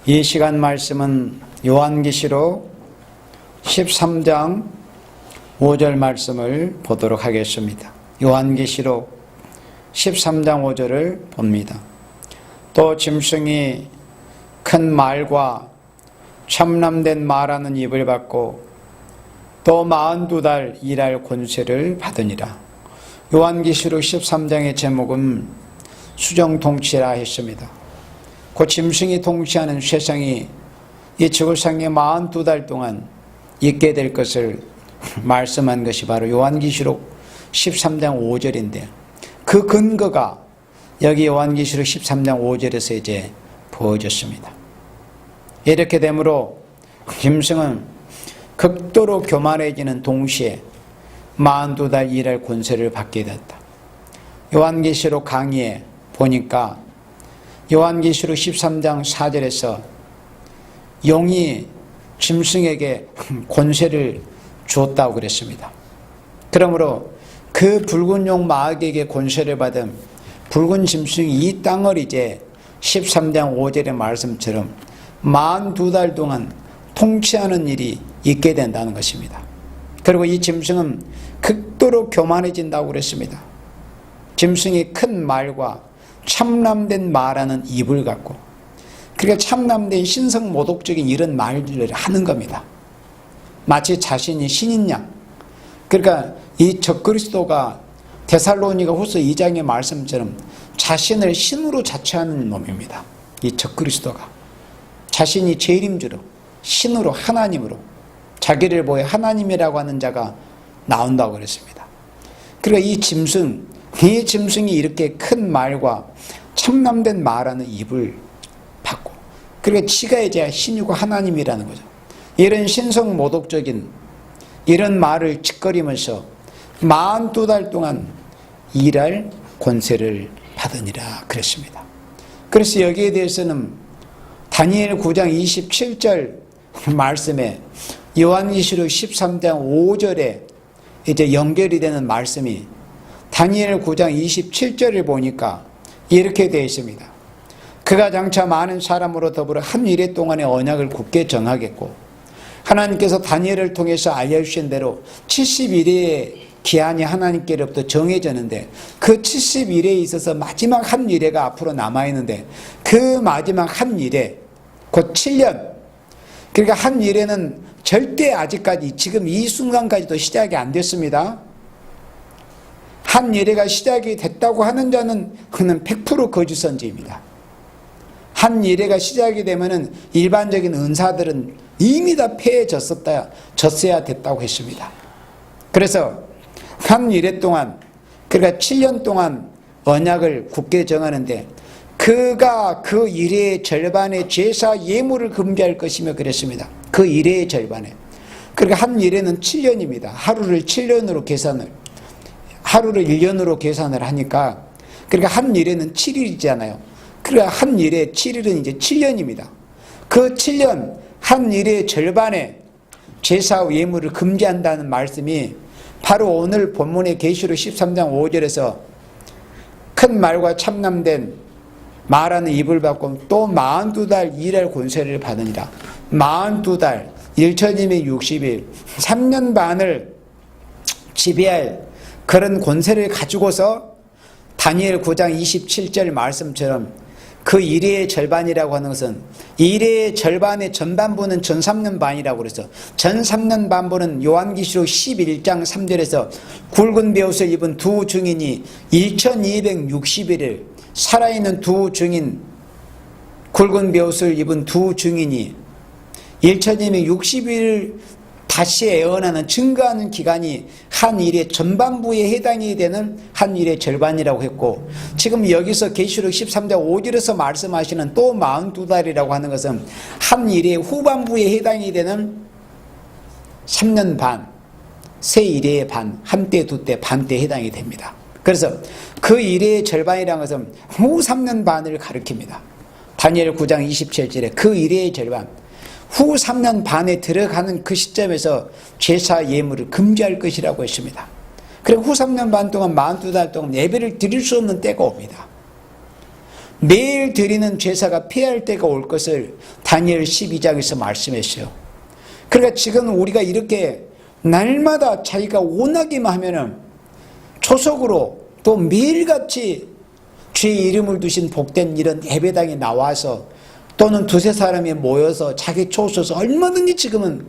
이 시간 말씀은 요한계시록 13장 5절 말씀을 보도록 하겠습니다. 요한계시록 13장 5절을 봅니다. 또 짐승이 큰 말과 참남된 말하는 입을 받고 또 42달 일할 권세를 받으니라. 요한계시록 13장의 제목은 수정통치라 했습니다. 그 짐승이 통치하는 세상이 이 지구상에 42달 동안 있게 될 것을 말씀한 것이 바로 요한계시록 13장 5절인데 그 근거가 여기 요한계시록 13장 5절에서 이제 부어졌습니다. 이렇게 되므로 짐승은 극도로 교만해지는 동시에 42달 일할 권세를 받게 됐다. 요한계시록 강의에 보니까 요한계시록 13장 4절에서 용이 짐승에게 권세를 주었다고 그랬습니다. 그러므로 그 붉은 용 마귀에게 권세를 받은 붉은 짐승이 이 땅을 이제 13장 5절의 말씀처럼 42달 동안 통치하는 일이 있게 된다는 것입니다. 그리고 이 짐승은 극도로 교만해진다고 그랬습니다. 짐승이 큰 말과 참남된 말하는 입을 갖고, 그러니까 참남된 신성모독적인 이런 말들을 하는 겁니다. 마치 자신이 신인 양. 그러니까 이 적그리스도가 데살로니가 후서 2장의 말씀처럼 자신을 신으로 자처하는 놈입니다. 이 적그리스도가 자신이 제일인 줄로 신으로 하나님으로 자기를 보여 하나님이라고 하는 자가 나온다고 그랬습니다. 그러니까 이 짐승이 이렇게 큰 말과 참남된 말하는 입을 받고, 그러니까 지가 이제 신이고 하나님이라는 거죠. 이런 신성모독적인 이런 말을 짓거리면서 42달 동안 일할 권세를 받으니라 그랬습니다. 그래서 여기에 대해서는 다니엘 9장 27절 말씀에 요한계시록 13장 5절에 이제 연결이 되는 말씀이 다니엘 9장 27절을 보니까 이렇게 되어 있습니다. 그가 장차 많은 사람으로 더불어 한 일해 동안의 언약을 굳게 정하겠고, 하나님께서 다니엘을 통해서 알려주신 대로 70일의 기한이 하나님께로부터 정해졌는데 그 70일에 있어서 마지막 한 일회가 앞으로 남아있는데 그 마지막 한 일회, 곧 7년, 그러니까 한 일회는 절대 아직까지 지금 이 순간까지도 시작이 안 됐습니다. 한 일회가 시작이 됐다고 하는 자는 그는 100% 거짓 선지입니다. 한 일회가 시작이 되면은 일반적인 은사들은 이미 다 졌어야 됐다고 했습니다. 그래서 한 일회 동안, 그러니까 7년 동안 언약을 굳게 정하는데 그가 그 일회의 절반의 제사 예물을 금지할 것이며 그랬습니다. 그 일회의 절반에. 그러니까 한 일회는 7년입니다. 하루를 7년으로 하루를 1년으로 계산을 하니까, 그러니까 한 일에는 7일이잖아요. 그러니까 한 일에 7일은 이제 7년입니다. 그 7년, 한 일의 절반에 제사 예물을 금지한다는 말씀이 바로 오늘 본문의 계시록 13장 5절에서 큰 말과 참남된 말하는 입을 받고 또 42달 일할 권세를 받으니라. 42달, 1260일, 3년 반을 지배할 그런 권세를 가지고서 다니엘 9장 27절 말씀처럼 그 일의 절반이라고 하는 것은 일의 절반의 전반부는 전 3년 반이라고 그래서 전 3년 반부는 요한계시록 11장 3절에서 굵은 베옷을 입은 두 증인이 1260일을 살아있는 두 증인, 굵은 베옷을 입은 두 증인이 1260일 다시 애언하는 증거하는 기간이 한 일의 전반부에 해당이 되는 한 일의 절반이라고 했고, 지금 여기서 계시록 13장 5절에서 말씀하시는 또 42달이라고 하는 것은 한 일의 후반부에 해당이 되는 3년 반, 세 일의 반, 한때 두때 반때 해당이 됩니다. 그래서 그 일의 절반이라는 것은 후 3년 반을 가리킵니다. 다니엘 9장 27절에 그 일의 절반, 후 3년 반에 들어가는 그 시점에서 제사 예물을 금지할 것이라고 했습니다. 그리고 후 3년 반 동안 42달 동안 예배를 드릴 수 없는 때가 옵니다. 매일 드리는 제사가 폐할 때가 올 것을 다니엘 12장에서 말씀했어요. 그러니까 지금 우리가 이렇게 날마다 자기가 원하기만 하면은 초석으로 또 매일같이 주의 이름을 두신 복된 이런 예배당에 나와서 또는 두세 사람이 모여서 자기 초소서 얼마든지 지금은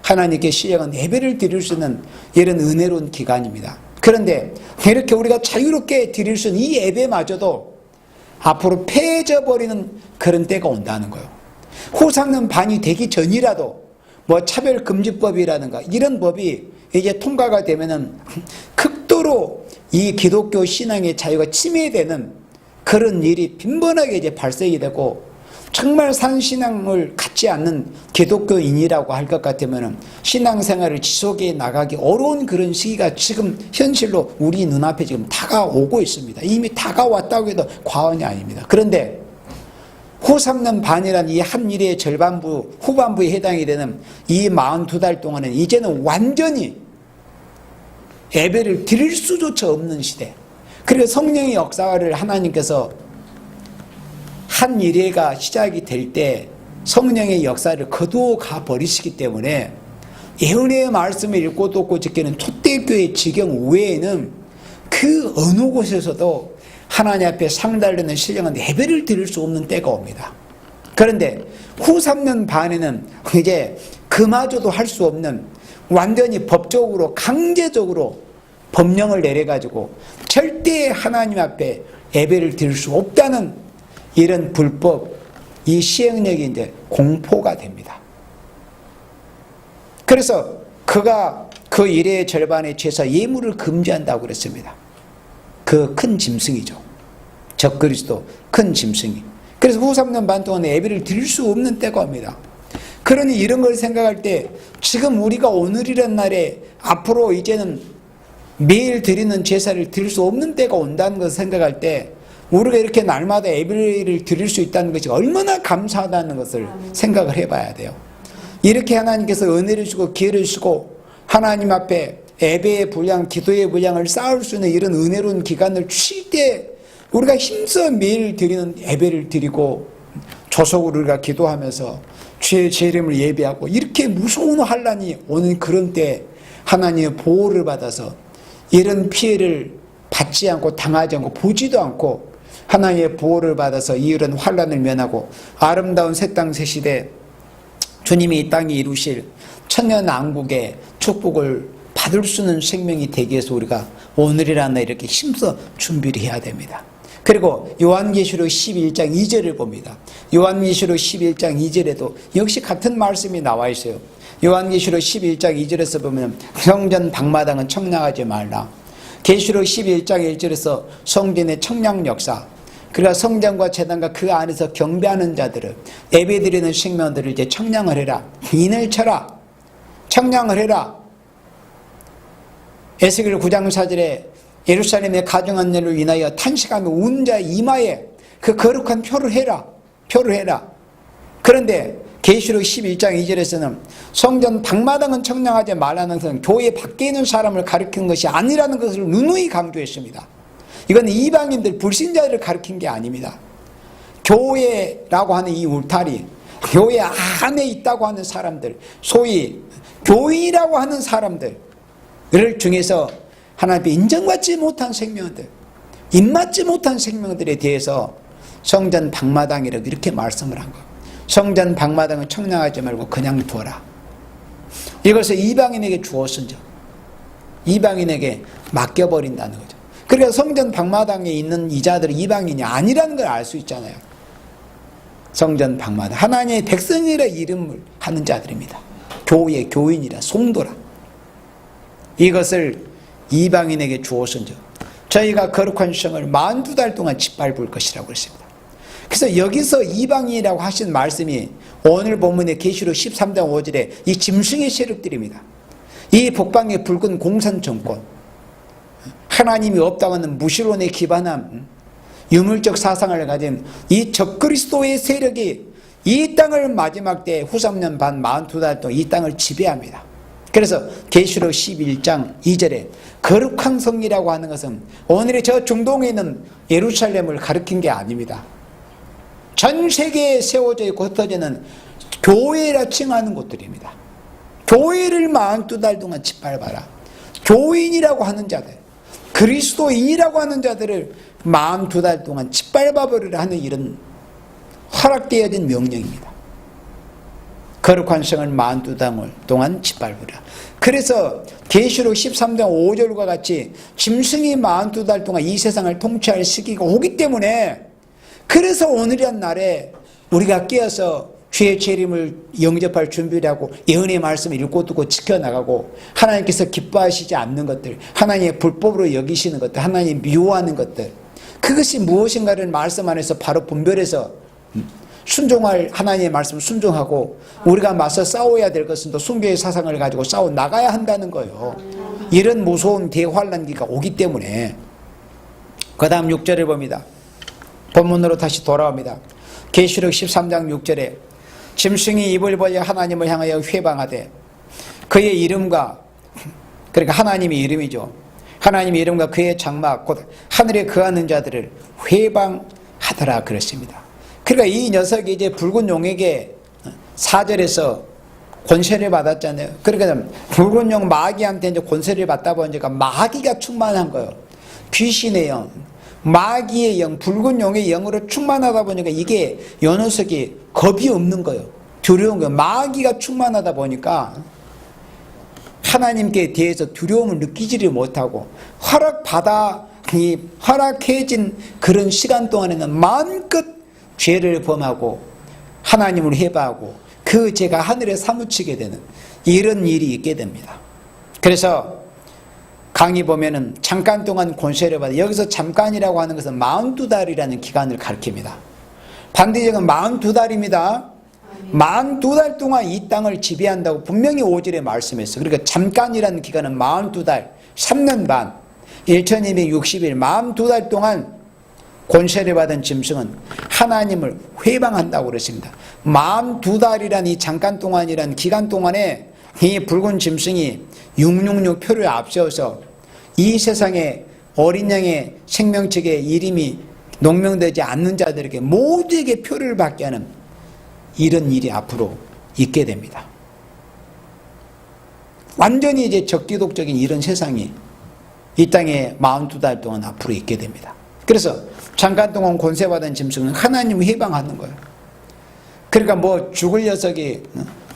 하나님께 시행한 예배를 드릴 수 있는 이런 은혜로운 기간입니다. 그런데 이렇게 우리가 자유롭게 드릴 수 있는 이 예배마저도 앞으로 폐해져 버리는 그런 때가 온다는 거예요. 후상는 반이 되기 전이라도 뭐 차별금지법이라든가 이런 법이 이제 통과가 되면은 극도로 이 기독교 신앙의 자유가 침해되는 그런 일이 빈번하게 이제 발생이 되고, 정말 산신앙을 갖지 않는 기독교인이라고 할 것 같으면 신앙생활을 지속해 나가기 어려운 그런 시기가 지금 현실로 우리 눈앞에 지금 다가오고 있습니다. 이미 다가왔다고 해도 과언이 아닙니다. 그런데 후 3년 반이란 이 한 일의 절반부, 후반부에 해당이 되는 이 42달 동안은 이제는 완전히 예배를 드릴 수조차 없는 시대. 그리고 성령의 역사를 하나님께서 한 일회가 시작이 될 때 성령의 역사를 거두어 가버리시기 때문에 예언의 말씀을 읽고 듣고 지키는 초대교회 지경 외에는 그 어느 곳에서도 하나님 앞에 상달되는 신령한 예배를 드릴 수 없는 때가 옵니다. 그런데 후 3년 반에는 이제 그마저도 할 수 없는, 완전히 법적으로 강제적으로 법령을 내려가지고 절대 하나님 앞에 예배를 드릴 수 없다는 이런 불법, 이 시행령이 이제 공포가 됩니다. 그래서 그가 그 일의 절반의 제사 예물을 금지한다고 그랬습니다. 그 큰 짐승이죠. 적그리스도 큰 짐승이. 그래서 후 3년 반 동안 예배를 드릴 수 없는 때가 옵니다. 그러니 이런 걸 생각할 때 지금 우리가 오늘이란 날에 앞으로 이제는 매일 드리는 제사를 드릴 수 없는 때가 온다는 것을 생각할 때 우리가 이렇게 날마다 예배를 드릴 수 있다는 것이 얼마나 감사하다는 것을 생각을 해봐야 돼요. 이렇게 하나님께서 은혜를 주고 기회를 주고 하나님 앞에 예배의 분량, 기도의 분량을 쌓을 수 있는 이런 은혜로운 기간을 주실 때 우리가 힘써 매일 드리는 예배를 드리고 조속으로 우리가 기도하면서 주의 제 이름을 예배하고 이렇게 무서운 환난이 오는 그런 때 하나님의 보호를 받아서 이런 피해를 받지 않고 당하지 않고 보지도 않고 하나님의 보호를 받아서 이런 환난을 면하고 아름다운 새 땅 새 시대 주님이 이 땅에 이루실 천년왕국의 축복을 받을 수 있는 생명이 되기 위해서 우리가 오늘이라는 날 이렇게 힘써 준비를 해야 됩니다. 그리고 요한계시록 11장 2절을 봅니다. 요한계시록 11장 2절에도 역시 같은 말씀이 나와 있어요. 요한계시록 11장 2절에서 보면 성전 방마당은 청량하지 말라. 계시록 11장 1절에서 성전의 청량 역사, 그러니까 성전과 제단과 그 안에서 경배하는 자들을, 예배드리는 생명들을 이제 청량을 해라. 인을 쳐라. 청량을 해라. 에스겔 9장 4절에 예루살렘의 가증한 일을 인하여 탄식하며 운 자의 이마에 그 거룩한 표를 해라. 표를 해라. 그런데 계시록 11장 2절에서는 성전 방마당은 청량하지 말라는 것은 교회 밖에 있는 사람을 가리키는 것이 아니라는 것을 누누이 강조했습니다. 이건 이방인들, 불신자들을 가리킨 게 아닙니다. 교회라고 하는 이 울타리, 교회 안에 있다고 하는 사람들, 소위 교인이라고 하는 사람들을 중에서 하나님께 인정받지 못한 생명들, 입맞지 못한 생명들에 대해서 성전 방마당이라고 이렇게 말씀을 한 거예요. 성전 방마당을 청량하지 말고 그냥 두어라. 이것을 이방인에게 주었은즉 이방인에게 맡겨버린다는 거죠. 그러니까 성전 방마당에 있는 이자들은 이방인이 아니라는 걸 알 수 있잖아요. 성전 방마당, 하나님의 백성이라 이름을 하는 자들입니다. 교회, 교인이라, 성도라. 이것을 이방인에게 주었은즉 저희가 거룩한 성을 42달 동안 짓밟을 것이라고 했습니다. 그래서 여기서 이방인이라고 하신 말씀이 오늘 본문의 계시록 13장 5절에 이 짐승의 세력들입니다. 이 북방의 붉은 공산 정권, 하나님이 없다고 하는 무신론에 기반한 유물적 사상을 가진 이 적그리스도의 세력이 이 땅을 마지막 때 후 3년 반 42달 동안 이 땅을 지배합니다. 그래서 계시록 11장 2절에 거룩한 성이라고 하는 것은 오늘의 저 중동에 있는 예루살렘을 가리킨 게 아닙니다. 전 세계에 세워져 있고 흩어지는 교회라 칭하는 곳들입니다. 교회를 42달 동안 짓밟아라. 교인이라고 하는 자들, 그리스도인이라고 하는 자들을 42달 동안 짓밟아버리라 하는 이런 허락되어진 명령입니다. 거룩한 성을 42달 동안 짓밟으라. 그래서 계시록 13장 5절과 같이 짐승이 42달 동안 이 세상을 통치할 시기가 오기 때문에, 그래서 오늘이란 날에 우리가 깨어서 주의 재림을 영접할 준비를 하고 예언의 말씀을 읽고 듣고 지켜나가고, 하나님께서 기뻐하시지 않는 것들, 하나님의 불법으로 여기시는 것들, 하나님 미워하는 것들, 그것이 무엇인가를 말씀 안에서 바로 분별해서 순종할 하나님의 말씀 순종하고, 우리가 맞서 싸워야 될 것은 또 순교의 사상을 가지고 싸워 나가야 한다는 거예요. 이런 무서운 대환란기가 오기 때문에. 그 다음 6절을 봅니다. 본문으로 다시 돌아옵니다. 계시록 13장 6절에 짐승이 입을 벌려 하나님을 향하여 회방하되 그의 이름과, 그러니까 하나님의 이름이죠, 하나님의 이름과 그의 장막 곧 하늘에 거하는 자들을 회방하더라 그랬습니다. 그러니까 이 녀석이 이제 붉은 용에게 4절에서 권세를 받았잖아요. 그러니까 붉은 용 마귀한테 이제 권세를 받다 보니까 마귀가 충만한 거예요. 귀신의 영, 마귀의 영, 붉은 용의 영으로 충만하다 보니까 이게 이 녀석이 겁이 없는 거예요. 두려운 거예요. 마귀가 충만하다 보니까 하나님께 대해서 두려움을 느끼지를 못하고, 허락해진 그런 시간 동안에는 마음껏 죄를 범하고 하나님을 해방하고 그 죄가 하늘에 사무치게 되는 이런 일이 있게 됩니다. 그래서 강의 보면은 잠깐 동안 권세를 받아, 여기서 잠깐이라고 하는 것은 42달이라는 기간을 가리킵니다. 반대적은 42달입니다. 42달 동안 이 땅을 지배한다고 분명히 5절에 말씀했어요. 그러니까 잠깐이라는 기간은 42달, 3년 반, 1260일, 42달 동안 권세를 받은 짐승은 하나님을 회방한다고 그랬습니다. 42달이란 이 잠깐 동안이란 기간 동안에 이 붉은 짐승이 666 표를 앞세워서 이 세상에 어린 양의 생명책에 이름이 농명되지 않는 자들에게 모두에게 표를 받게 하는 이런 일이 앞으로 있게 됩니다. 완전히 이제 적기독적인 이런 세상이 이 땅에 42달 동안 앞으로 있게 됩니다. 그래서 잠깐 동안 권세받은 짐승은 하나님을 해방하는 거예요. 그러니까 뭐 죽을 녀석이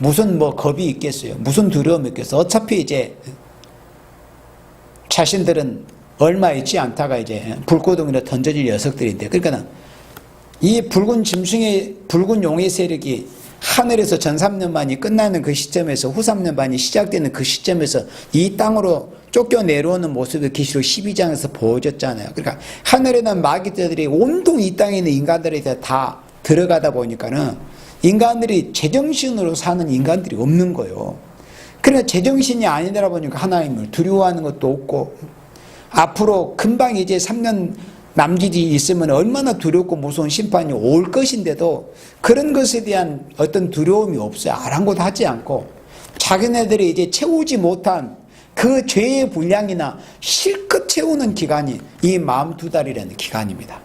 무슨 뭐 겁이 있겠어요? 무슨 두려움이 있겠어요? 어차피 이제 자신들은 얼마 있지 않다가 이제 불구덩이로 던져질 녀석들인데, 그러니까 이 붉은 짐승의, 붉은 용의 세력이 하늘에서 전 3년반이 끝나는 그 시점에서 후 3년반이 시작되는 그 시점에서 이 땅으로 쫓겨 내려오는 모습이 계시록 12장에서 보여졌잖아요. 그러니까 하늘에는 마귀들이 온통 이 땅에 있는 인간들에 다 들어가다 보니까는 인간들이 제정신으로 사는 인간들이 없는 거예요. 그러니까 제정신이 아니더라 보니까 하나님을 두려워하는 것도 없고, 앞으로 금방 이제 3년 남짓이 있으면 얼마나 두렵고 무서운 심판이 올 것인데도 그런 것에 대한 어떤 두려움이 없어요. 아랑곳하지 않고 자기네들이 이제 채우지 못한 그 죄의 분량이나 실컷 채우는 기간이 이 42달이라는 기간입니다.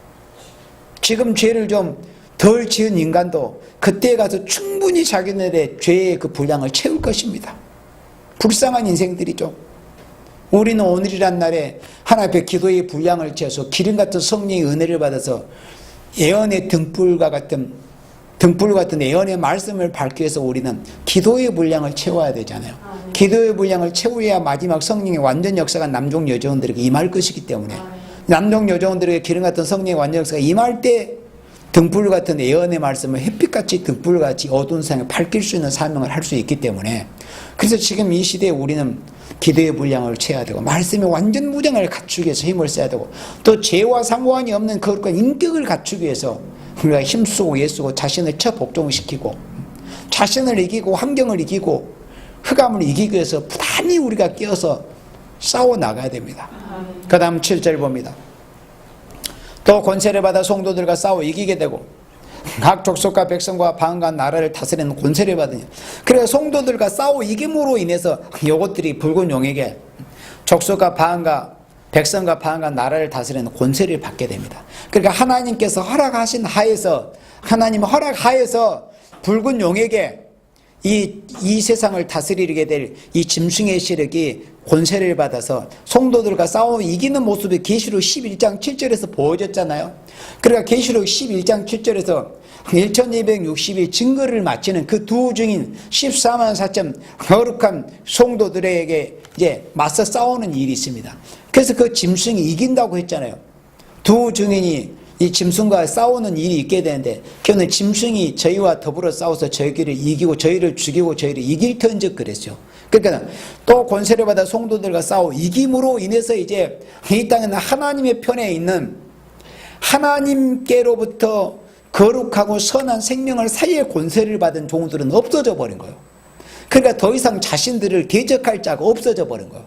지금 죄를 좀 덜 지은 인간도 그때 가서 충분히 자기네들의 죄의 그 분량을 채울 것입니다. 불쌍한 인생들이죠. 우리는 오늘이란 날에 하나님 앞에 기도의 분량을 채워서 기름 같은 성령의 은혜를 받아서 예언의 등불과 같은 예언의 말씀을 밝기 위해서 우리는 기도의 분량을 채워야 되잖아요. 기도의 분량을 채워야 마지막 성령의 완전 역사가 남종 여종들에게 임할 것이기 때문에, 남종 여종들에게 기름 같은 성령의 완전 역사가 임할 때 등불 같은 예언의 말씀을 햇빛같이 등불같이 어두운 세상에 밝힐 수 있는 사명을 할 수 있기 때문에, 그래서 지금 이 시대에 우리는 기도의 분량을 채워야 되고 말씀의 완전 무장을 갖추기 위해서 힘을 써야 되고, 또 죄와 상관이 없는 거룩한 인격을 갖추기 위해서 우리가 힘쓰고 애쓰고 자신을 처복종시키고 자신을 이기고 환경을 이기고 흑암을 이기기 위해서 부단히 우리가 깨어서 싸워나가야 됩니다. 그 다음 7절 봅니다. 또 권세를 받아 성도들과 싸워 이기게 되고 각 족속과 백성과 방언과 나라를 다스리는 권세를 받으니, 그래서 성도들과 싸워 이김으로 인해서 이것들이 붉은 용에게 족속과 방언과 백성과 방과 나라를 다스리는 권세를 받게 됩니다. 그러니까 하나님께서 허락하신 하에서, 하나님 허락하에서 붉은 용에게 이 세상을 다스리게 될 이 짐승의 세력이 권세를 받아서 성도들과 싸워 이기는 모습이 계시록 11장 7절에서 보여졌잖아요. 그러니까 계시록 11장 7절에서 1260일 증거를 마치는 그 두 증인 14만 4천 거룩한 성도들에게 이제 맞서 싸우는 일이 있습니다. 그래서 그 짐승이 이긴다고 했잖아요. 두 증인이 이 짐승과 싸우는 일이 있게 되는데, 그는 짐승이 저희와 더불어 싸워서 저희를 이기고 저희를 죽이고 저희를 이길 터인즉 그랬죠. 그러니까 또 권세를 받아 성도들과 싸워 이김으로 인해서 이제 이 땅에는 하나님의 편에 있는 하나님께로부터 거룩하고 선한 생명을 사이에 권세를 받은 종들은 없어져 버린 거예요. 그러니까 더 이상 자신들을 대적할 자가 없어져 버린 거예요.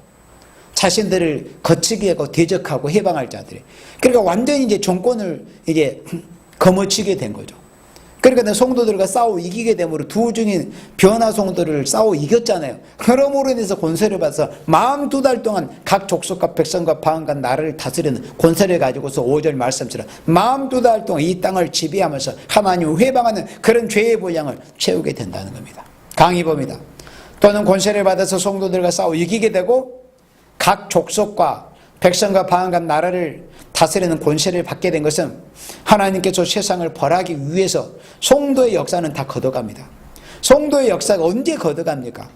자신들을 거치게 하고 대적하고 해방할 자들이. 그러니까 완전히 이제 정권을 이제 거머쥐게 된 거죠. 그러니까 성도들과 싸워 이기게 되므로 두 중인 변화 성도를 싸워 이겼잖아요. 그러므로 인해서 권세를 받아서 42달 동안 각 족속과 백성과 방언과 나라를 다스리는 권세를 가지고서 5절 말씀처럼 42달 동안 이 땅을 지배하면서 하나님을 회방하는 그런 죄의 분량을 채우게 된다는 겁니다. 강의봅니다. 또는 권세를 받아서 성도들과 싸워 이기게 되고 각 족속과 백성과 방언과 나라를 다스리는 권세를 받게 된 것은 하나님께서 세상을 벌하기 위해서 성도의 역사는 다 걷어갑니다. 성도의 역사가 언제 걷어갑니까?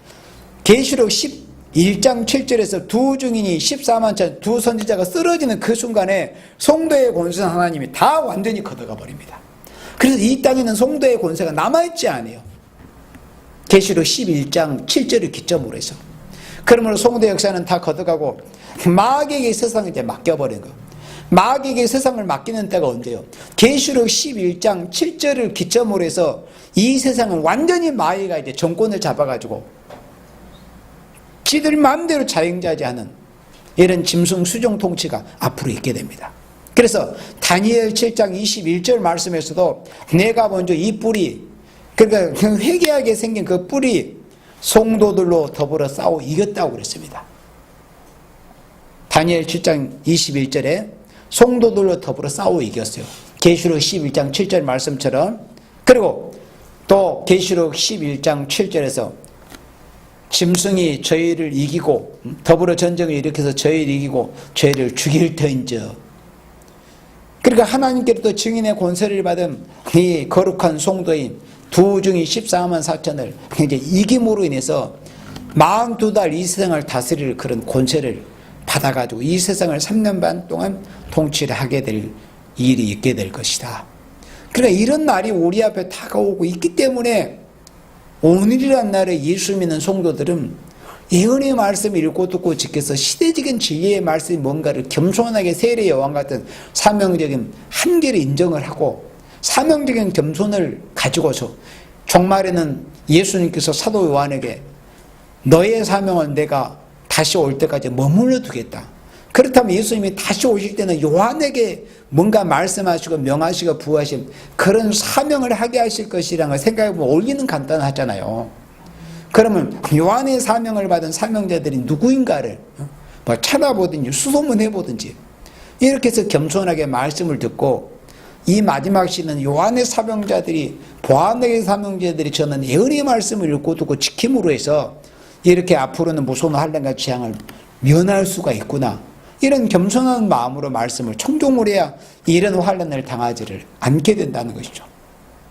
계시록 11장 7절에서 두 증인이 14만 천 두 선지자가 쓰러지는 그 순간에 성도의 권세는 하나님이 다 완전히 걷어가 버립니다. 그래서 이 땅에는 성도의 권세가 남아있지 않아요. 계시록 11장 7절을 기점으로 해서. 그러므로 성도의 역사는 다 걷어가고 마귀에게 세상을 이제 맡겨버린 거예요. 마귀에게 세상을 맡기는 때가 언제요? 계시록 11장 7절을 기점으로 해서 이 세상은 완전히 마귀가 이제 정권을 잡아가지고 지들 마음대로 자행자지하는 이런 짐승 수종 통치가 앞으로 있게 됩니다. 그래서 다니엘 7장 21절 말씀에서도 내가 먼저 이 뿌리, 그러니까 회개하게 생긴 그 뿌리 성도들로 더불어 싸워 이겼다고 그랬습니다. 다니엘 7장 21절에 성도들로 더불어 싸워 이겼어요. 계시록 11장 7절 말씀처럼. 그리고 또 계시록 11장 7절에서 짐승이 저희를 이기고 더불어 전쟁을 일으켜서 저희를 이기고 저희를 죽일 터인즉. 그러니까 하나님께로부터 증인의 권세를 받은 이 거룩한 성도인 두 증인 14만 4천을 이제 이김으로 인해서 42달 이 세상을 다스릴 그런 권세를 받아가지고 이 세상을 3년 반 동안 통치를 하게 될 일이 있게 될 것이다. 그러니까 이런 날이 우리 앞에 다가오고 있기 때문에 오늘이란 날에 예수 믿는 성도들은 예언의 말씀을 읽고 듣고 지켜서 시대적인 진리의 말씀이 뭔가를 겸손하게 세례 요한 같은 사명적인 한계를 인정을 하고 사명적인 겸손을 가지고서 종말에는 예수님께서 사도 요한에게 너의 사명은 내가 다시 올 때까지 머물러 두겠다. 그렇다면 예수님이 다시 오실 때는 요한에게 뭔가 말씀하시고 명하시고 부하신 그런 사명을 하게 하실 것이라는 걸 생각해보면 원리는 간단하잖아요. 그러면 요한의 사명을 받은 사명자들이 누구인가를 뭐 찾아보든지 수소문해보든지 이렇게 해서 겸손하게 말씀을 듣고 이 마지막 시는 요한의 사명자들이 보아내의 사명자들이 저는 예언의 말씀을 읽고 듣고 지킴으로 해서 이렇게 앞으로는 무서운 환난과 재앙을 면할 수가 있구나. 이런 겸손한 마음으로 말씀을 청종을 해야 이런 환난을 당하지를 않게 된다는 것이죠.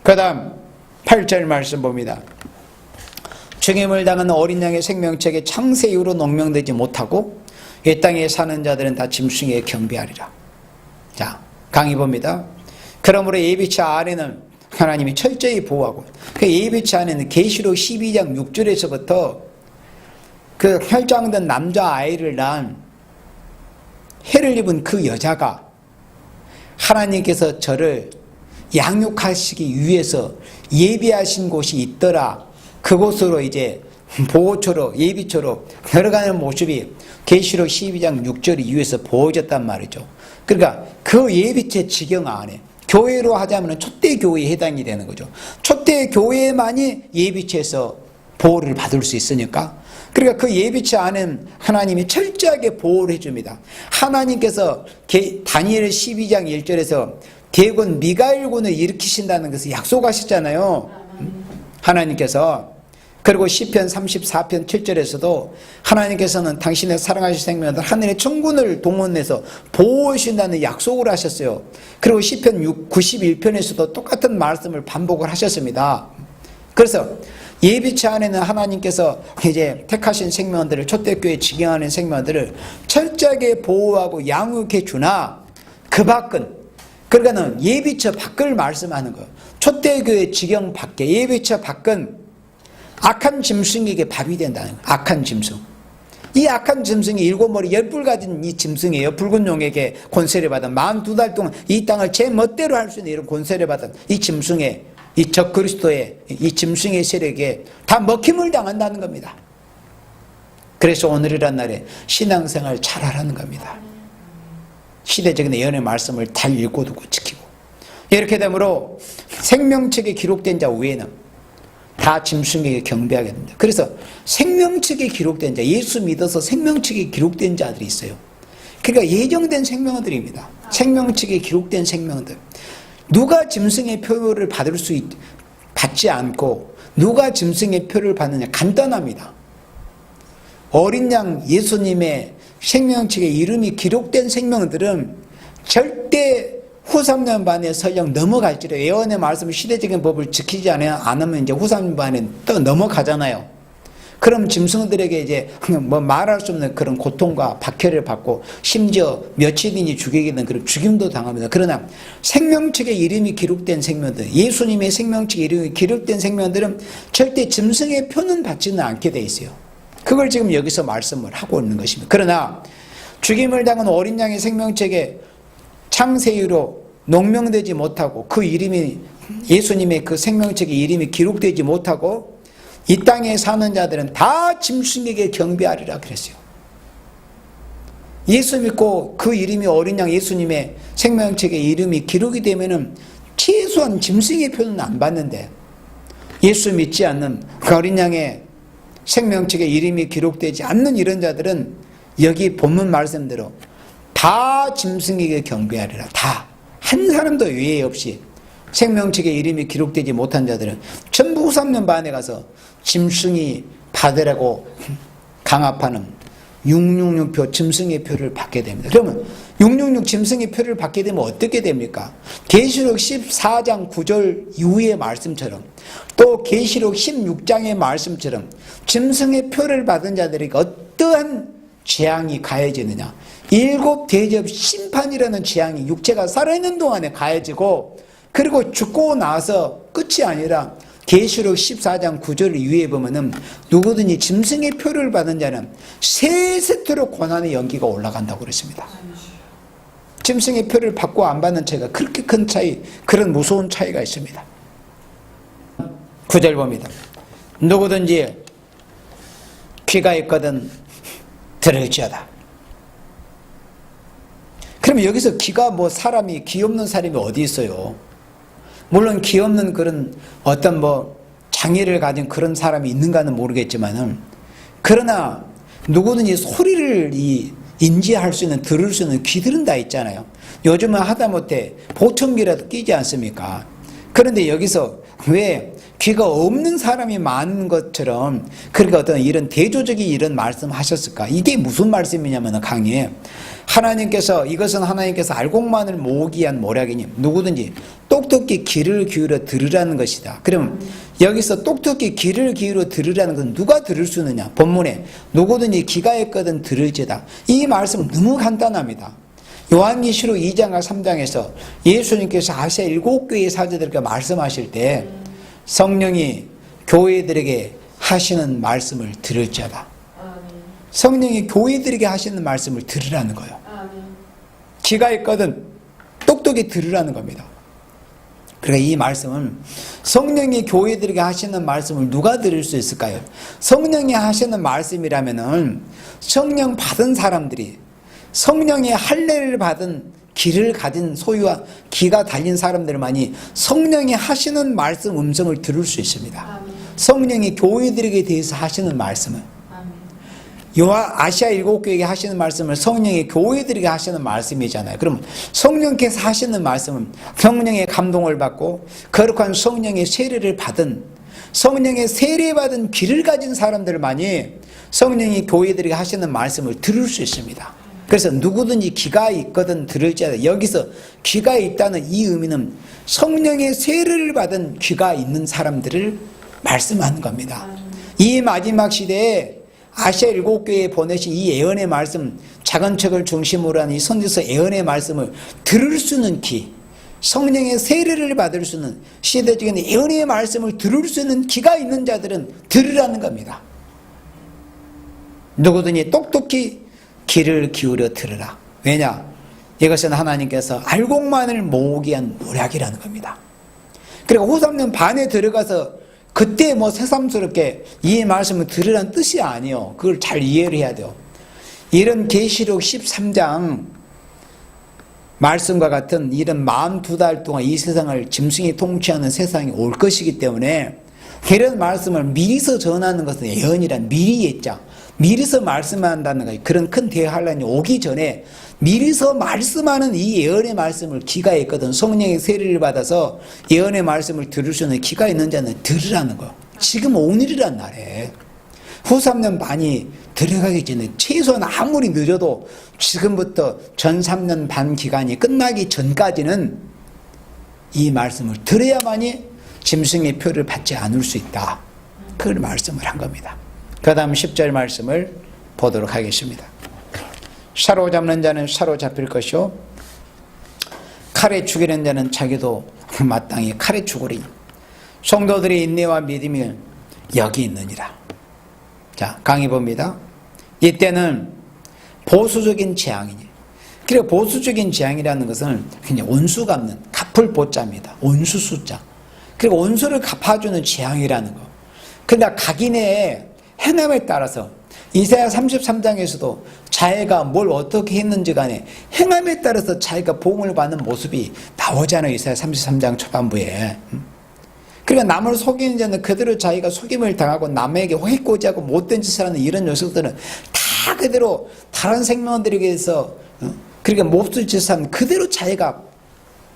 그 다음 8절 말씀 봅니다. 죽임을 당한 어린 양의 생명책에 창세 이후로 농명되지 못하고 이 땅에 사는 자들은 다 짐승에 경배하리라. 자, 강의 봅니다. 그러므로 예비차 안에는 하나님이 철저히 보호하고 그 예비차 안에는 계시록 12장 6절에서부터 그 혈장된 남자아이를 낳은 해를 입은 그 여자가 하나님께서 저를 양육하시기 위해서 예비하신 곳이 있더라. 그곳으로 이제 보호초로 예비초로 들어가는 모습이 계시록 12장 6절 이후에서 보여졌단 말이죠. 그러니까 그 예비체 지경 안에 교회로 하자면 초대 교회에 해당이 되는 거죠. 초대 교회만이 예비체에서 보호를 받을 수 있으니까 그러니까 그 예비치 않은 하나님이 철저하게 보호를 해줍니다. 하나님께서 다니엘 12장 1절에서 대군 미가엘군을 일으키신다는 것을 약속하셨잖아요. 하나님께서. 그리고 시편 34편 7절에서도 하나님께서는 당신의 사랑하신 생명들 하늘의 천군을 동원해서 보호하신다는 약속을 하셨어요. 그리고 시편 91편에서도 똑같은 말씀을 반복을 하셨습니다. 그래서 예비치 안에는 하나님께서 이제 택하신 생명들을, 초대교회에 직영하는 생명들을 철저하게 보호하고 양육해 주나 그 밖은, 그러니까는 예비처 밖을 말씀하는 거예요. 초대교회 직영 밖에, 예비처 밖은 악한 짐승에게 밥이 된다는 거예요. 악한 짐승. 이 악한 짐승이 7머리 10뿔 가진 이 짐승이에요. 붉은 용에게 권세를 받은 42달 동안 이 땅을 제 멋대로 할 수 있는 이런 권세를 받은 이 짐승의, 이 적그리스도의 이 짐승의 세력에 다 먹힘을 당한다는 겁니다. 그래서 오늘이란 날에 신앙생활 잘하라는 겁니다. 시대적인 예언의 말씀을 잘 읽고 두고 지키고, 이렇게 되므로 생명책에 기록된 자 외에는 다 짐승에게 경배하게 됩니다. 그래서 생명책에 기록된 자, 예수 믿어서 생명책에 기록된 자들이 있어요. 그러니까 예정된 생명들입니다. 생명책에 기록된 생명들. 누가 짐승의 표를 받지 않고 누가 짐승의 표를 받느냐? 간단합니다. 어린 양 예수님의 생명책에 이름이 기록된 생명들은 절대 후 3년 반에 설령 넘어갈지라, 예언의 말씀, 시대적인 법을 지키지 않으면 이제 후 3년 반에 또 넘어가잖아요. 그럼 짐승들에게 이제 뭐 말할 수 없는 그런 고통과 박해를 받고 심지어 며칠이니 죽이게 되는 그런 죽임도 당합니다. 그러나 생명책에 이름이 기록된 생명들, 예수님의 생명책에 이름이 기록된 생명들은 절대 짐승의 표는 받지는 않게 돼 있어요. 그걸 지금 여기서 말씀을 하고 있는 것입니다. 그러나 죽임을 당한 어린 양의 생명책에 창세기로 농명되지 못하고 그 이름이, 예수님의 그 생명책에 이름이 기록되지 못하고 이 땅에 사는 자들은 다 짐승에게 경배하리라 그랬어요. 예수 믿고 그 이름이 어린 양 예수님의 생명책에 이름이 기록이 되면은 최소한 짐승의 표는 안 받는데, 예수 믿지 않는 그 어린 양의 생명책에 이름이 기록되지 않는 이런 자들은 여기 본문 말씀대로 다 짐승에게 경배하리라. 다. 한 사람도 예외 없이 생명책에 이름이 기록되지 못한 자들은 전부 3년 반에 가서 짐승이 받으라고 강압하는 666표 짐승의 표를 받게 됩니다. 그러면 666 짐승의 표를 받게 되면 어떻게 됩니까? 계시록 14장 9절 이후의 말씀처럼, 또 계시록 16장의 말씀처럼 짐승의 표를 받은 자들에게 어떠한 재앙이 가해지느냐? 7 대접 심판이라는 재앙이 육체가 살아있는 동안에 가해지고, 그리고 죽고 나서 끝이 아니라 계시록 14장 9절 이후에 보면은 누구든지 짐승의 표를 받은 자는 세 세트로 고난의 연기가 올라간다고 그랬습니다. 짐승의 표를 받고 안 받는 차이가 그렇게 큰 차이, 그런 무서운 차이가 있습니다. 9절 봅니다. 누구든지 귀가 있거든 들을지어다. 그러면 여기서 귀가 뭐 사람이, 귀 없는 사람이 어디 있어요? 물론 귀 없는 그런 어떤 뭐 장애를 가진 그런 사람이 있는가는 모르겠지만은, 그러나 누구든지 소리를 인지할 수 있는, 들을 수 있는 귀들은 다 있잖아요. 요즘은 하다못해 보청기라도 끼지 않습니까? 그런데 여기서 왜 귀가 없는 사람이 많은 것처럼 그렇게 어떤 이런 대조적인 이런 말씀하셨을까? 이게 무슨 말씀이냐면 강의에 하나님께서, 이것은 하나님께서 알곡만을 모으기 위한 모략이니 누구든지 똑똑히 귀를 기울여 들으라는 것이다. 그러면 여기서 똑똑히 귀를 기울여 들으라는 것은 누가 들을 수 있느냐? 본문에 누구든지 귀가 있거든 들을지다. 이 말씀 너무 간단합니다. 요한계시록 2장과 3장에서 예수님께서 아시아 7교회의 사제들에게 말씀하실 때 성령이 교회들에게 하시는 말씀을 들을 자다. 성령이 교회들에게 하시는 말씀을 들으라는 거예요. 귀가 있거든 똑똑히 들으라는 겁니다. 그러니까 이 말씀은 성령이 교회들에게 하시는 말씀을 누가 들을 수 있을까요? 성령이 하시는 말씀이라면은 성령 받은 사람들이, 성령의 할례를 받은 귀를 가진 소유와 귀가 달린 사람들만이 성령이 하시는 말씀 음성을 들을 수 있습니다. 성령이 교회들에게 대해서 하시는 말씀은 아시아 7교회에게 하시는 말씀을 성령의 교회들에게 하시는 말씀이잖아요. 그럼 성령께서 하시는 말씀은 성령의 감동을 받고 거룩한 성령의 세례를 받은, 성령의 세례받은 귀를 가진 사람들만이 성령의 교회들에게 하시는 말씀을 들을 수 있습니다. 그래서 누구든지 귀가 있거든 들을지어다. 여기서 귀가 있다는 이 의미는 성령의 세례를 받은 귀가 있는 사람들을 말씀하는 겁니다. 이 마지막 시대에 아시아 7교회에 보내신 이 예언의 말씀, 작은 책을 중심으로 한 이 선지서 예언의 말씀을 들을 수 있는 귀, 성령의 세례를 받을 수 있는 시대적인 예언의 말씀을 들을 수 있는 귀가 있는 자들은 들으라는 겁니다. 누구든지 똑똑히 귀를 기울여 들으라. 왜냐? 이것은 하나님께서 알곡만을 모으기 위한 노력이라는 겁니다. 그리고 후 3년 반에 들어가서 그때 새삼스럽게 이 말씀을 들으라는 뜻이 아니에요. 그걸 잘 이해를 해야 돼요. 이런 계시록 13장 말씀과 같은 이런 42달 동안 이 세상을 짐승이 통치하는 세상이 올 것이기 때문에 이런 말씀을 미리서 전하는 것은 예언이란 미리 했죠. 미리서 말씀한다는 거예요. 그런 큰 대환란이 오기 전에 미리서 말씀하는 이 예언의 말씀을 귀가 있거든. 성령의 세례를 받아서 예언의 말씀을 들을 수 있는 귀가 있는 자는 들으라는 거예요. 지금 오늘이란 날에 후 3년 반이 들어가기 전에 최소한 아무리 늦어도 지금부터 전 3년 반 기간이 끝나기 전까지는 이 말씀을 들어야만이 짐승의 표를 받지 않을 수 있다. 그걸 말씀을 한 겁니다. 그 다음 10절 말씀을 보도록 하겠습니다. 사로잡는 자는 사로잡힐 것이요 칼에 죽이는 자는 자기도 마땅히 칼에 죽으리니 성도들의 인내와 믿음이 여기 있느니라. 자, 강의 봅니다. 이때는 보수적인 재앙이니, 그리고 보수적인 재앙이라는 것은 그냥 온수 갚는, 갚을 보자입니다. 온수 숫자. 그리고 온수를 갚아주는 재앙이라는 거. 그러니까 각인의 행함에 따라서 이사야 33장에서도 자기가 뭘 어떻게 했는지 간에 행함에 따라서 자기가 보응을 받는 모습이 나오잖아요. 이사야 33장 초반부에. 그러니까 남을 속이는 자는 그대로 자기가 속임을 당하고 남에게 해코지하고 못된 짓을 하는 이런 녀석들은 다 그대로 다른 생명들에게서 그러니까 몹쓸 짓을 하는 그대로 자기가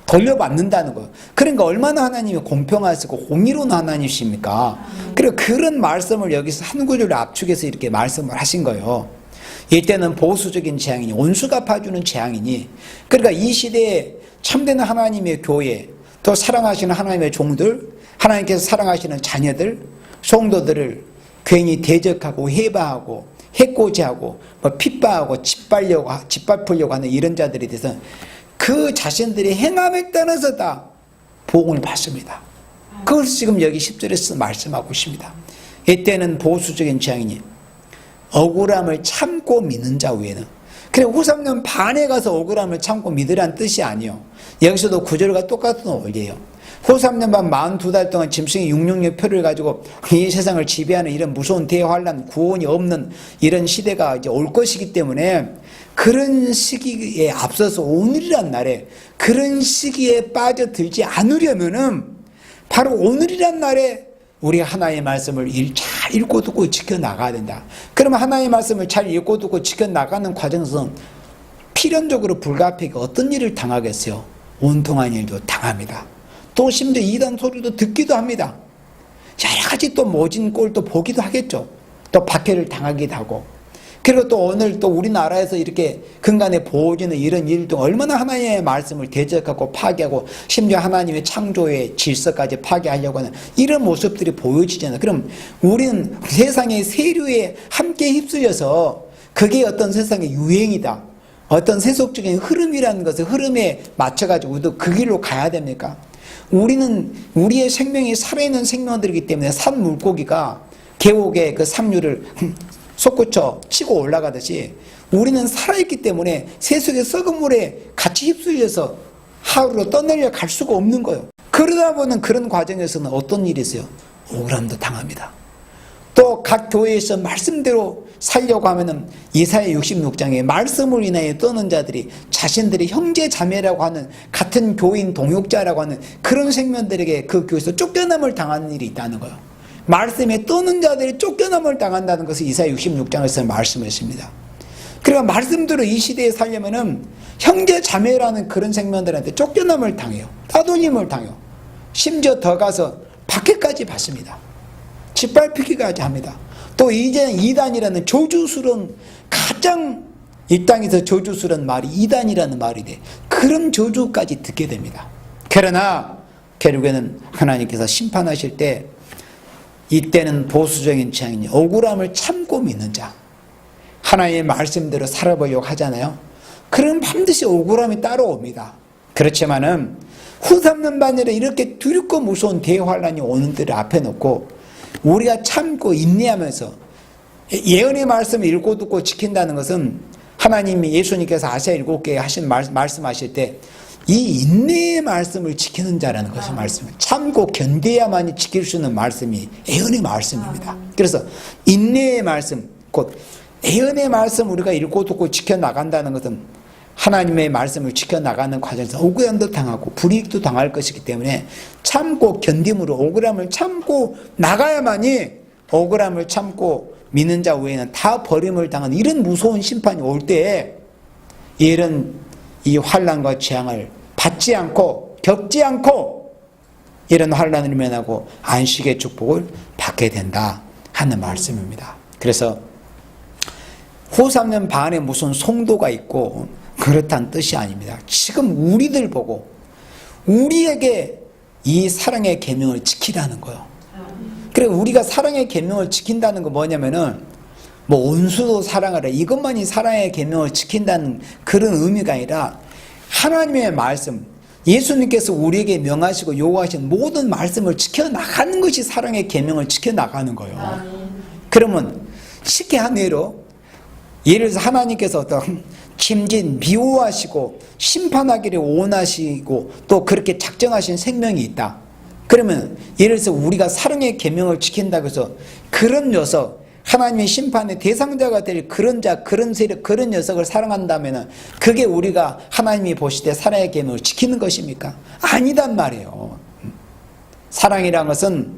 돌려받는다는 거예요. 그러니까 얼마나 하나님이 공평하시고 공의로운 하나님이십니까? 그리고 그런 말씀을 여기서 한 구절을 압축해서 이렇게 말씀을 하신 거예요. 이때는 보수적인 재앙이니 온수 갚아주는 재앙이니, 그러니까 이 시대에 참된 하나님의 교회, 또 사랑하시는 하나님의 종들, 하나님께서 사랑하시는 자녀들, 성도들을 괜히 대적하고 해방하고 해코지하고 핍박하고 짓밟으려고 하는 이런 자들에 대해서 그 자신들의 행함에 따라서 다 복을 받습니다. 그걸 지금 여기 10절에서 말씀하고 있습니다. 이때는 보수적인 재앙이니 억울함을 참고 믿는 자 외에는, 그래 후 3년 반에 가서 억울함을 참고 믿으라는 뜻이 아니에요. 여기서도 9절과 똑같은 원리예요. 후 3년 반 42달 동안 짐승이 666 표를 가지고 이 세상을 지배하는 이런 무서운 대환란, 구원이 없는 이런 시대가 이제 올 것이기 때문에 그런 시기에 앞서서 오늘이란 날에 그런 시기에 빠져들지 않으려면은 바로 오늘이란 날에 우리가 하나님의 말씀을 잘 읽고 듣고 지켜나가야 된다. 그러면 하나님의 말씀을 잘 읽고 듣고 지켜나가는 과정에서는 필연적으로 불가피하게 어떤 일을 당하겠어요? 온통한 일도 당합니다. 또 심지어 이단 소리도 듣기도 합니다. 여러 가지 또 모진 꼴도 보기도 하겠죠. 또 박해를 당하기도 하고. 그리고 또 오늘 또 우리나라에서 이렇게 근간에 보여지는 이런 일도 얼마나 하나님의 말씀을 대적하고 파괴하고 심지어 하나님의 창조의 질서까지 파괴하려고 하는 이런 모습들이 보여지잖아요. 그럼 우리는 세상의 세류에 함께 휩쓸려서 그게 어떤 세상의 유행이다, 어떤 세속적인 흐름이라는 것을 흐름에 맞춰가지고 우리도 그 길로 가야 됩니까? 우리는 우리의 생명이 살아있는 생명들이기 때문에 산 물고기가 계곡의 그 삼류를 솟구쳐 치고 올라가듯이 우리는 살아있기 때문에 세속의 썩은 물에 같이 휩쓸려서 하루로 떠내려 갈 수가 없는 거예요. 그러다 보면 그런 과정에서는 어떤 일이 있어요? 억울함도 당합니다. 또 각 교회에서 말씀대로 살려고 하면은 이사야 66장에 말씀을 인하여 떠는 자들이 자신들이 형제 자매라고 하는 같은 교인 동역자라고 하는 그런 생명들에게 그 교회에서 쫓겨남을 당하는 일이 있다는 거예요. 말씀에 떠는 자들이 쫓겨남을 당한다는 것을 이사야 66장에서 말씀했습니다. 그러니까 말씀대로 이 시대에 살려면은 형제 자매라는 그런 생명들한테 쫓겨남을 당해요. 따돌림을 당해요. 심지어 더 가서 박해까지 받습니다. 짓밟히기까지 합니다. 또 이제 이단이라는 저주스러운, 가장 이 땅에서 저주스러운 말이 이단이라는 말이 돼. 그런 저주까지 듣게 됩니다. 그러나 결국에는 하나님께서 심판하실 때, 이때는 보수적인 취향이니 억울함을 참고 믿는 자, 하나님의 말씀대로 살아보려고 하잖아요. 그럼 반드시 억울함이 따라옵니다. 그렇지만은 후삼는 반열에 이렇게 두렵고 무서운 대환란이 오는 때를 앞에 놓고 우리가 참고 인내하면서 예언의 말씀을 읽고 듣고 지킨다는 것은, 하나님이 예수님께서 아시아 7개에 하신 말씀하실 때 이 인내의 말씀을 지키는 자라는 것이 말씀이에요. 참고 견뎌야만이 지킬 수 있는 말씀이 예언의 말씀입니다. 그래서 인내의 말씀, 곧 예언의 말씀 우리가 읽고 듣고 지켜나간다는 것은 하나님의 말씀을 지켜나가는 과정에서 억울함도 당하고 불이익도 당할 것이기 때문에 참고 견딤으로 억울함을 참고 나가야만이, 억울함을 참고 믿는 자 외에는 다 버림을 당하는 이런 무서운 심판이 올 때에 이런 이 환난과 재앙을 받지 않고 겪지 않고 이런 환난을 면하고 안식의 축복을 받게 된다 하는 말씀입니다. 그래서 후 3년 반에 무슨 송도가 있고 그렇다는 뜻이 아닙니다. 지금 우리들 보고 우리에게 이 사랑의 계명을 지키라는 거예요. 그래, 우리가 사랑의 계명을 지킨다는 건 뭐냐면은 뭐 온수도 사랑하라, 이것만이 사랑의 계명을 지킨다는 그런 의미가 아니라 하나님의 말씀, 예수님께서 우리에게 명하시고 요구하신 모든 말씀을 지켜나가는 것이 사랑의 계명을 지켜나가는 거예요. 그러면 쉽게 한 예로, 예를 들어서 하나님께서 어떤 침진, 미워하시고 심판하기를 원하시고 또 그렇게 작정하신 생명이 있다. 그러면 예를 들어서 우리가 사랑의 계명을 지킨다고 해서 그런 녀석, 하나님의 심판의 대상자가 될 그런 자, 그런 세력, 그런 녀석을 사랑한다면 그게 우리가 하나님이 보실 때 사랑의 계명을 지키는 것입니까? 아니단 말이에요. 사랑이란 것은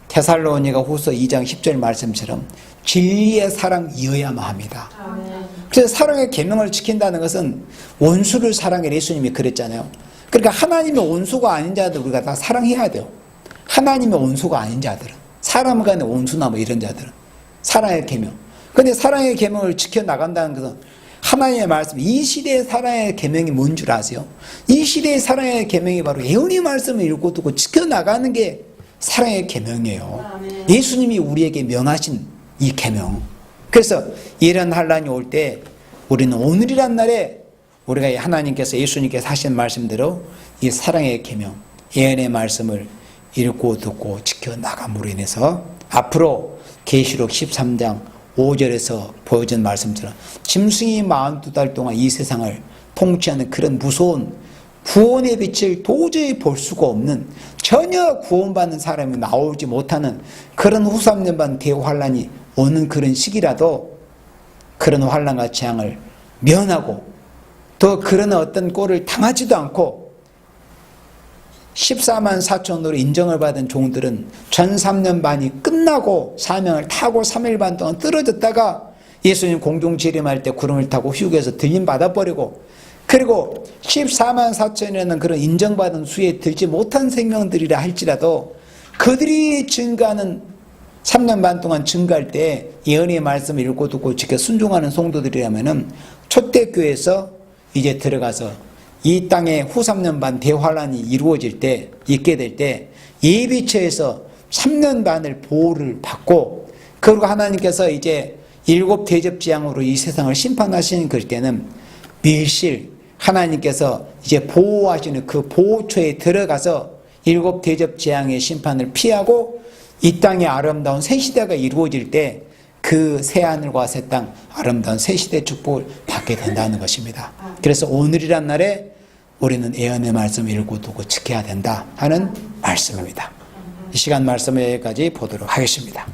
데살로니가 후서 2장 10절 말씀처럼 진리의 사랑이어야만 합니다. 그래서 사랑의 계명을 지킨다는 것은 원수를 사랑해, 예수님이 그랬잖아요. 그러니까 하나님의 원수가 아닌 자들 우리가 다 사랑해야 돼요. 하나님의 원수가 아닌 자들은, 사람 간의 원수나 뭐 이런 자들은 사랑의 계명. 그런데 사랑의 계명을 지켜나간다는 것은 하나님의 말씀, 이 시대의 사랑의 계명이 뭔 줄 아세요? 이 시대의 사랑의 계명이 바로 예언의 말씀을 읽고 듣고 지켜나가는 게 사랑의 계명이에요. 예수님이 우리에게 명하신 이 계명. 그래서 이런 환난이 올 때 우리는 오늘이란 날에 우리가 하나님께서, 예수님께서 하신 말씀대로 이 사랑의 계명, 예언의 말씀을 읽고 듣고 지켜나감으로 인해서 앞으로 계시록 13장 5절에서 보여준 말씀처럼 짐승이 42달 동안 이 세상을 통치하는 그런 무서운 구원의 빛을 도저히 볼 수가 없는, 전혀 구원받는 사람이 나오지 못하는 그런 후 3년 반 대환란이 오는 그런 시기라도 그런 환란과 재앙을 면하고 또 그런 어떤 꼴을 당하지도 않고 14만 4천으로 인정을 받은 종들은 전 3년 반이 끝나고 사명을 타고 3일 반 동안 떨어졌다가 예수님 공중 재림할 때 구름을 타고 휴게에서 들림 받아버리고, 그리고 14만 4천이라는 그런 인정받은 수에 들지 못한 생명들이라 할지라도 그들이 증가하는 3년 반 동안 증가할 때 예언의 말씀을 읽고 듣고 지켜 순종하는 성도들이라면은 초대교회에서 이제 들어가서 이 땅에 후 3년 반 대환란이 이루어질 때, 있게 될 때 예비처에서 3년 반을 보호를 받고, 그리고 하나님께서 이제 7 대접 재앙으로 이 세상을 심판하시는 그럴 때는 밀실, 하나님께서 이제 보호하시는 그 보호처에 들어가서 7 대접 재앙의 심판을 피하고 이 땅의 아름다운 새 시대가 이루어질 때 그 새하늘과 새 땅, 아름다운 새 시대 축복을 받게 된다는 것입니다. 그래서 오늘이란 날에 우리는 예언의 말씀을 읽고 두고 지켜야 된다 하는 말씀입니다. 이 시간 말씀을 여기까지 보도록 하겠습니다.